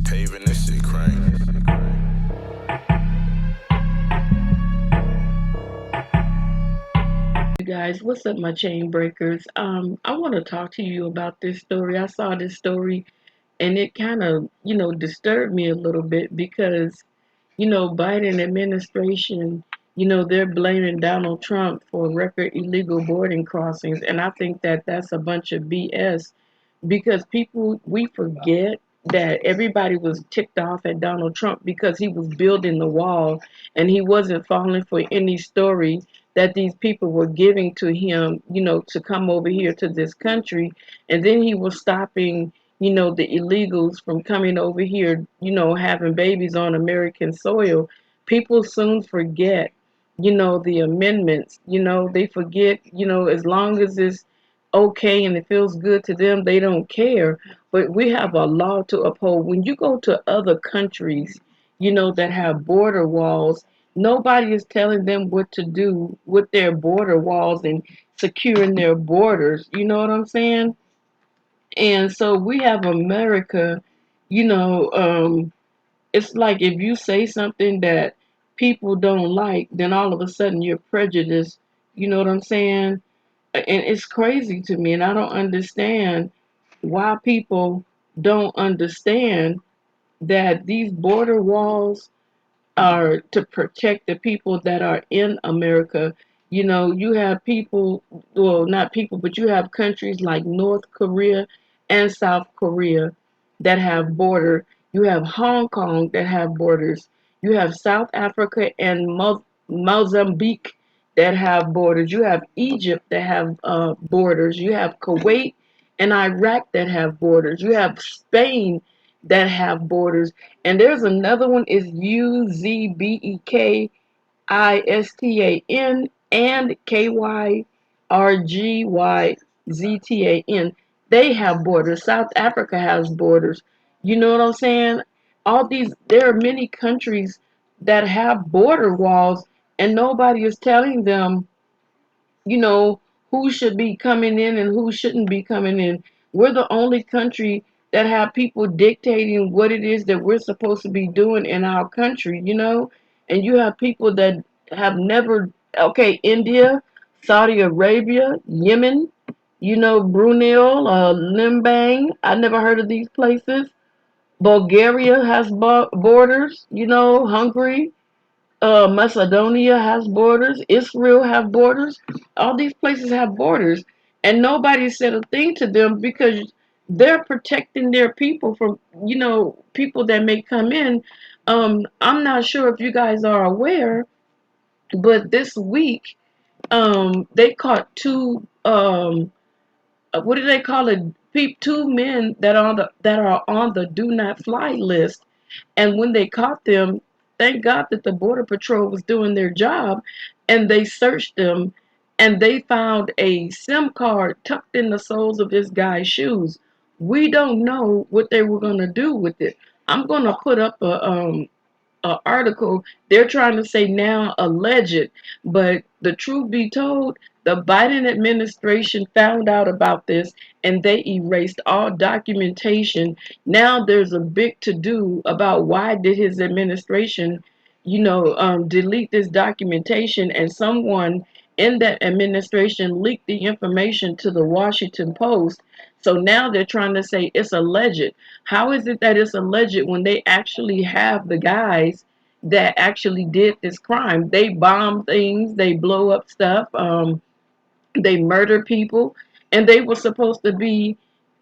Paving this shit crank. You guys, what's up, my chain breakers? I want to talk to you about this story. I saw this story and it kind of, disturbed me a little bit because, Biden administration, they're blaming Donald Trump for record illegal boarding crossings, and I think that that's a bunch of BS because people we forget that everybody was ticked off at Donald Trump because he was building the wall and he wasn't falling for any story that these people were giving to him, to come over here to this country. And then he was stopping, the illegals from coming over here, having babies on American soil. People soon forget, the amendments, they forget, as long as it's okay and it feels good to them, they don't care. But we have a law to uphold. When you go to other countries, that have border walls, nobody is telling them what to do with their border walls and securing their borders. You know what I'm saying? And so we have America, you know, um, it's like if you say something that people don't like, then all of a sudden you're prejudiced. You know what I'm saying? And it's crazy to me, and I don't understand why people don't understand that these border walls are to protect the people that are in America. You have people, well, not people, but you have countries like North Korea and South Korea that have border. You have Hong Kong that have borders. You have South Africa and Mozambique that have borders. You have Egypt that have borders. You have Kuwait and Iraq that have borders. You have Spain that have borders. And there's another one is Uzbekistan and Kyrgyzstan. They have borders. South Africa has borders. You know what I'm saying? There are many countries that have border walls, and nobody is telling them, you know, who should be coming in and who shouldn't be coming in. We're the only country that have people dictating what it is that we're supposed to be doing in our country. And you have people that have never, okay, India, Saudi Arabia, Yemen, Brunei, Limbang. I never heard of these places. Bulgaria has borders, Hungary, Macedonia has borders. Israel have borders. All these places have borders, and nobody said a thing to them because they're protecting their people from people that may come in. I'm not sure if you guys are aware, but this week they caught two what do they call it? Two men that are on the do not fly list, and when they caught them, thank God that the Border Patrol was doing their job and they searched them and they found a SIM card tucked in the soles of this guy's shoes. We don't know what they were going to do with it. I'm going to put up a article. They're trying to say now alleged, but the truth be told, the Biden administration found out about this and they erased all documentation. Now there's a big to do about why did his administration, delete this documentation, and someone in that administration leaked the information to the Washington Post. So now they're trying to say it's alleged. How is it that it's alleged when they actually have the guys that actually did this crime? They bomb things, they blow up stuff, they murder people, and they were supposed to be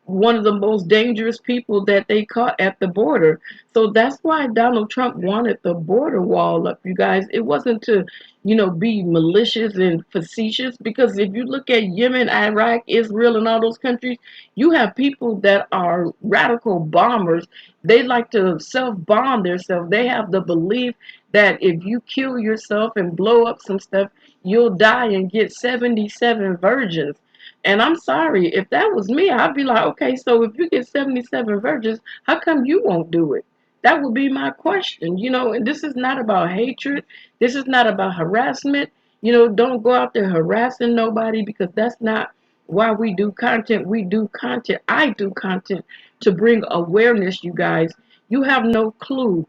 one of the most dangerous people that they caught at the border. So that's why Donald Trump wanted the border wall up, you guys. It wasn't to, be malicious and facetious, because if you look at Yemen, Iraq, Israel, and all those countries, you have people that are radical bombers. They like to self-bomb themselves. They have the belief that if you kill yourself and blow up some stuff, you'll die and get 77 virgins. And I'm sorry, if that was me, I'd be like, okay, so if you get 77 virgins, how come you won't do it? That would be my question. And this is not about hatred. This is not about harassment. Don't go out there harassing nobody, because that's not why we do content. We do content. I do content to bring awareness, you guys. You have no clue.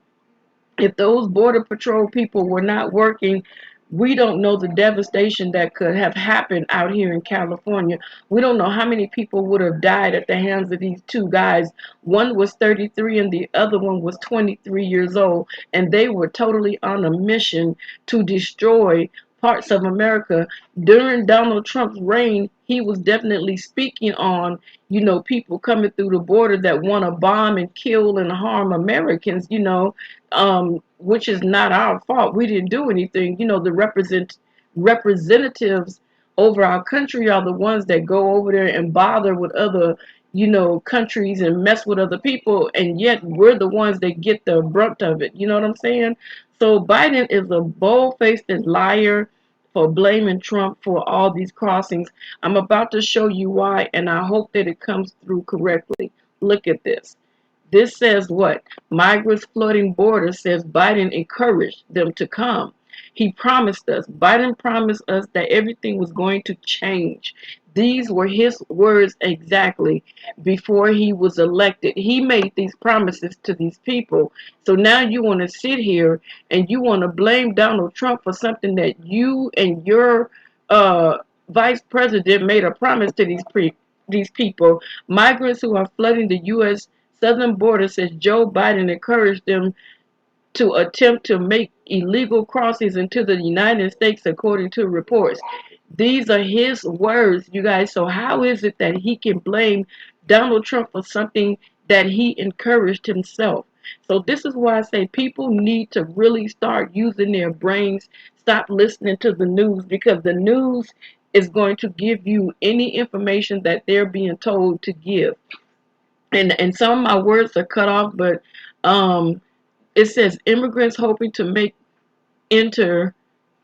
If those border patrol people were not working, we don't know the devastation that could have happened out here in California. We don't know how many people would have died at the hands of these two guys. One was 33 and the other one was 23 years old, and they were totally on a mission to destroy parts of America. During Donald Trump's reign, he was definitely speaking on, people coming through the border that want to bomb and kill and harm Americans, which is not our fault. We didn't do anything. The representatives over our country are the ones that go over there and bother with other, countries and mess with other people, and yet we're the ones that get the brunt of it. You know what I'm saying? So Biden is a bold-faced liar for blaming Trump for all these crossings. I'm about to show you why, and I hope that it comes through correctly. Look at this. This says what? Migrants flooding borders, says Biden encouraged them to come. He promised us, Biden promised us that everything was going to change. These were his words exactly before he was elected. He made these promises to these people. So now you want to sit here and you want to blame Donald Trump for something that you and your uh, vice president made a promise to these people. Migrants who are flooding the U.S. southern border, says Joe Biden encouraged them to attempt to make illegal crossings into the United States, according to reports. These are his words, you guys. So how is it that he can blame Donald Trump for something that he encouraged himself? So this is why I say people need to really start using their brains. Stop listening to the news, because the news is going to give you any information that they're being told to give. And some of my words are cut off, but um, it says immigrants hoping to make enter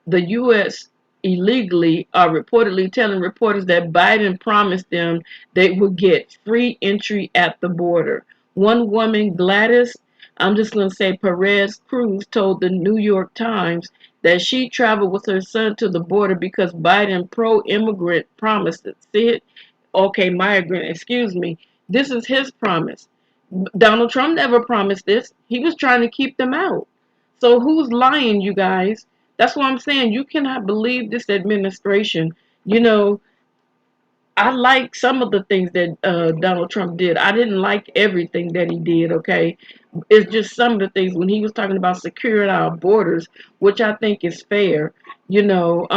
the U.S. illegally are reportedly telling reporters that Biden promised them they would get free entry at the border. One woman, Gladys, I'm just going to say Perez Cruz, told the New York Times that she traveled with her son to the border because Biden pro-immigrant promised it. See it? Okay, migrant, excuse me. This is his promise. Donald Trump never promised this. He was trying to keep them out. So who's lying, you guys? That's what I'm saying. You cannot believe this administration. You know, I like some of the things that Donald Trump did. I didn't like everything that he did, okay? It's just some of the things when he was talking about securing our borders, which I think is fair. You know,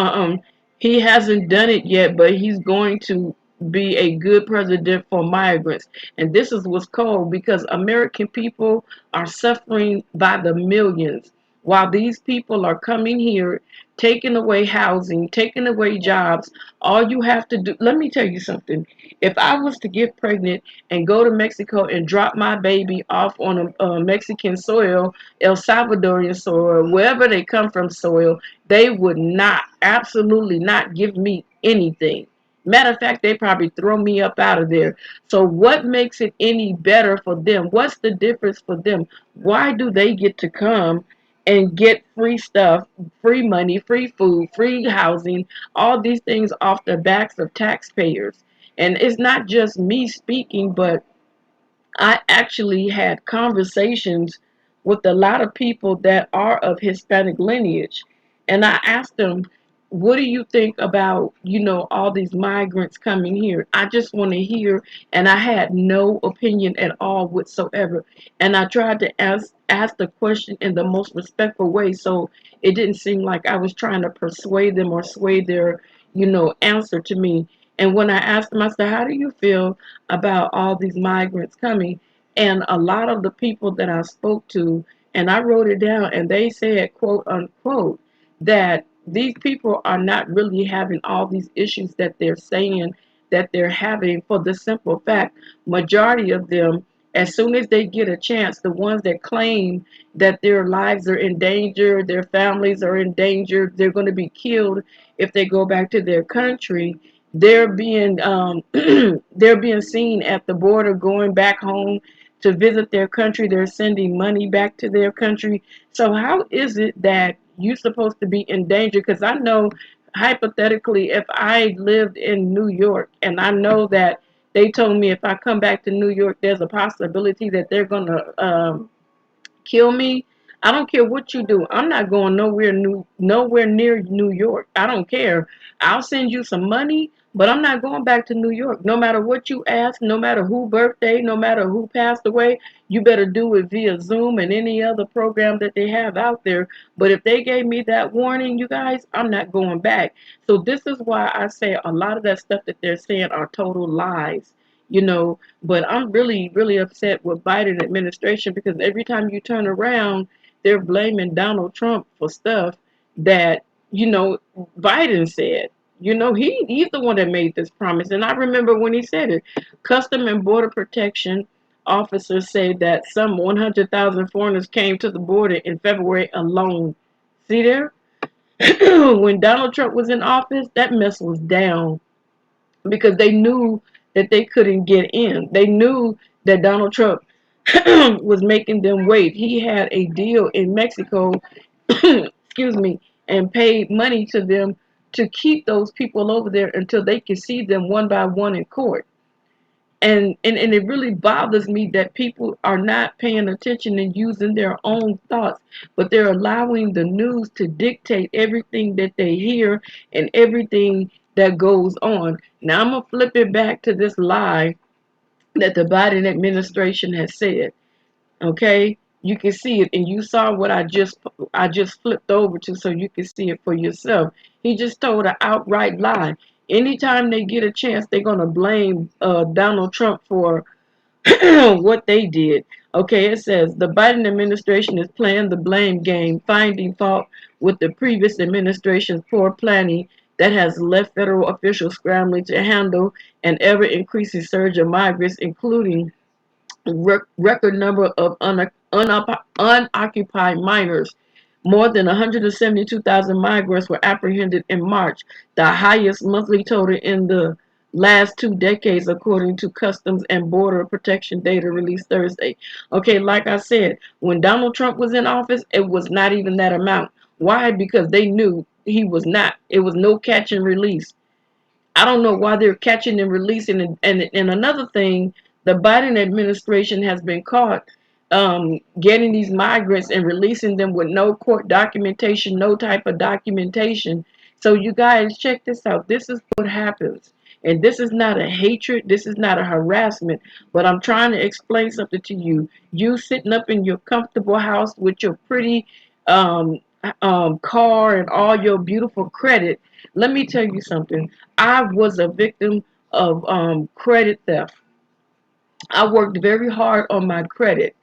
he hasn't done it yet, but he's going to be a good president for migrants. And this is what's cold, because American people are suffering by the millions while these people are coming here, taking away housing, taking away jobs. All you have to do, let me tell you something. If I was to get pregnant and go to Mexico and drop my baby off on a Mexican soil, El Salvadorian soil, wherever they come from soil, they would not, absolutely not give me anything. Matter of fact, they probably throw me up out of there. So what makes it any better for them? What's the difference for them? Why do they get to come and get free stuff, free money, free food, free housing, all these things off the backs of taxpayers? And it's not just me speaking, but I actually had conversations with a lot of people that are of Hispanic lineage. And I asked them, what do you think about, all these migrants coming here? I just want to hear, and I had no opinion at all whatsoever. And I tried to ask the question in the most respectful way, so it didn't seem like I was trying to persuade them or sway their, answer to me. And when I asked them, I said, how do you feel about all these migrants coming? And a lot of the people that I spoke to, and I wrote it down, and they said, quote unquote, that these people are not really having all these issues that they're saying that they're having, for the simple fact, majority of them, as soon as they get a chance, the ones that claim that their lives are in danger, their families are in danger, they're going to be killed if they go back to their country, they're being they're being seen at the border going back home to visit their country. They're sending money back to their country. So how is it that you're supposed to be in danger? Because I know, hypothetically, if I lived in New York and I know that they told me if I come back to New York, there's a possibility that they're gonna kill me. I don't care what you do. I'm not going nowhere near New York. I don't care. I'll send you some money, but I'm not going back to New York. No matter what you ask, no matter who birthday, no matter who passed away, you better do it via Zoom and any other program that they have out there. But if they gave me that warning, you guys, I'm not going back. So this is why I say a lot of that stuff that they're saying are total lies. You know, but I'm really, really upset with Biden administration because every time you turn around, they're blaming Donald Trump for stuff that, you know, Biden said. You know, he's the one that made this promise. And I remember when he said it. Custom and Border Protection officers say that some 100,000 foreigners came to the border in February alone. See there? When Donald Trump was in office, that mess was down because they knew that they couldn't get in. They knew that Donald Trump was making them wait. He had a deal in Mexico, excuse me, and paid money to them to keep those people over there until they could see them one by one in court. And it really bothers me that people are not paying attention and using their own thoughts, but they're allowing the news to dictate everything that they hear and everything that goes on. Now I'm gonna flip it back to this lie that the Biden administration has said. Okay, you can see it, and you saw what I just flipped over to, so you can see it for yourself. He just told an outright lie. Anytime they get a chance, they're gonna blame Donald Trump for what they did. Okay, it says the Biden administration is playing the blame game, finding fault with the previous administration's poor planning that has left federal officials scrambling to handle an ever increasing surge of migrants, including record number of unoccupied minors. More than 172,000 migrants were apprehended in March, the highest monthly total in the last 2 decades, according to Customs and Border Protection data released Thursday. Okay, like I said, when Donald Trump was in office, it was not even that amount. Why? Because they knew he was not. It was no catch and release. I don't know why they're catching and releasing. And another thing, the Biden administration has been caught getting these migrants and releasing them with no court documentation, no type of documentation. So you guys check this out. This is what happens. And this is not a hatred. This is not a harassment. But I'm trying to explain something to you. You sitting up in your comfortable house with your pretty um, car and all your beautiful credit. Let me tell you something. I was a victim of credit theft. I worked very hard on my credit.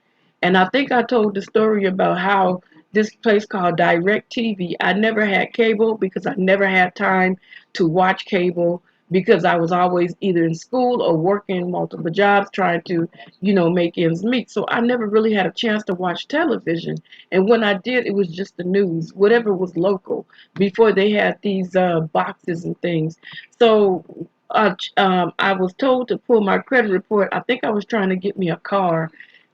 And I think I told the story about how this place called Direct TV, I never had cable because I never had time to watch cable because I was always either in school or working multiple jobs trying to, make ends meet. So I never really had a chance to watch television. And when I did, it was just the news, whatever was local, before they had these boxes and things. So I was told to pull my credit report. I think I was trying to get me a car.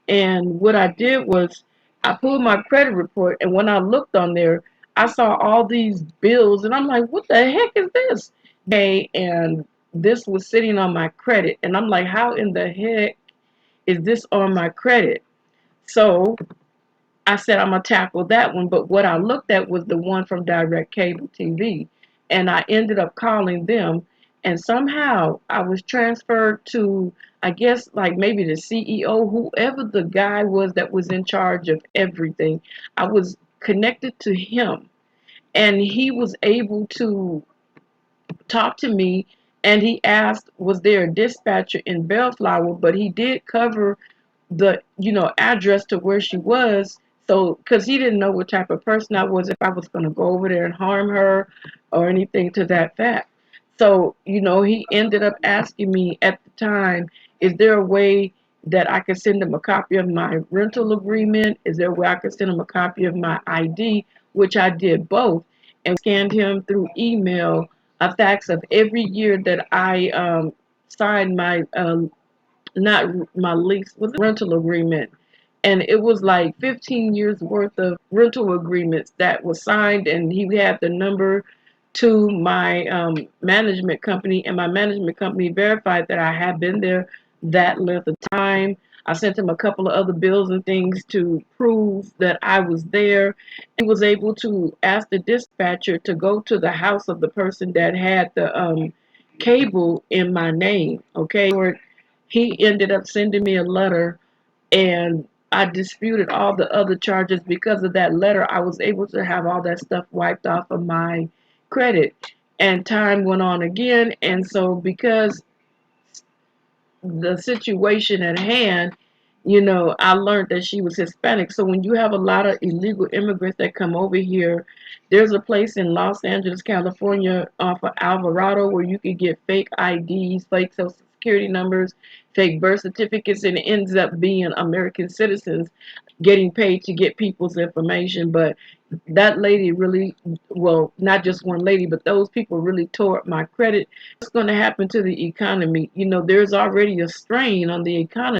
And what I did was I pulled my credit report. And when I looked on there, I saw all these bills. And I'm like, what the heck is this? And this was sitting on my credit. And I'm like, how in the heck is this on my credit? So I said I'm gonna tackle that one, but what I looked at was the one from Direct Cable TV, and I ended up calling them, and somehow I was transferred to, I guess, like maybe the CEO, whoever the guy was that was in charge of everything. I was connected to him, and he was able to talk to me, and he asked, was there a dispatcher in Bellflower? But he did cover the address to where she was, so because he didn't know what type of person I was, if I was going to go over there and harm her or anything to that fact. So he ended up asking me at the time, is there a way that I could send him a copy of my rental agreement? Is there a way I could send him a copy of my ID? Which I did both, and scanned him through email a fax of every year that I signed my not my lease, was a rental agreement. And it was like 15 years worth of rental agreements that was signed, and he had the number to my management company, and my management company verified that I had been there that length of time. I sent him a couple of other bills and things to prove that I was there. He was able to ask the dispatcher to go to the house of the person that had the cable in my name. Okay, or he ended up sending me a letter, and I disputed all the other charges because of that letter. I was able to have all that stuff wiped off of my credit. And time went on again, and so because the situation at hand, I learned that she was Hispanic. So when you have a lot of illegal immigrants that come over here, there's a place in Los Angeles, California, off of Alvarado, where you can get fake IDs, fake social security numbers, fake birth certificates, and it ends up being American citizens getting paid to get people's information. But that lady really, well, not just one lady, but those people really tore up my credit. What's going to happen to the economy? There's already a strain on the economy.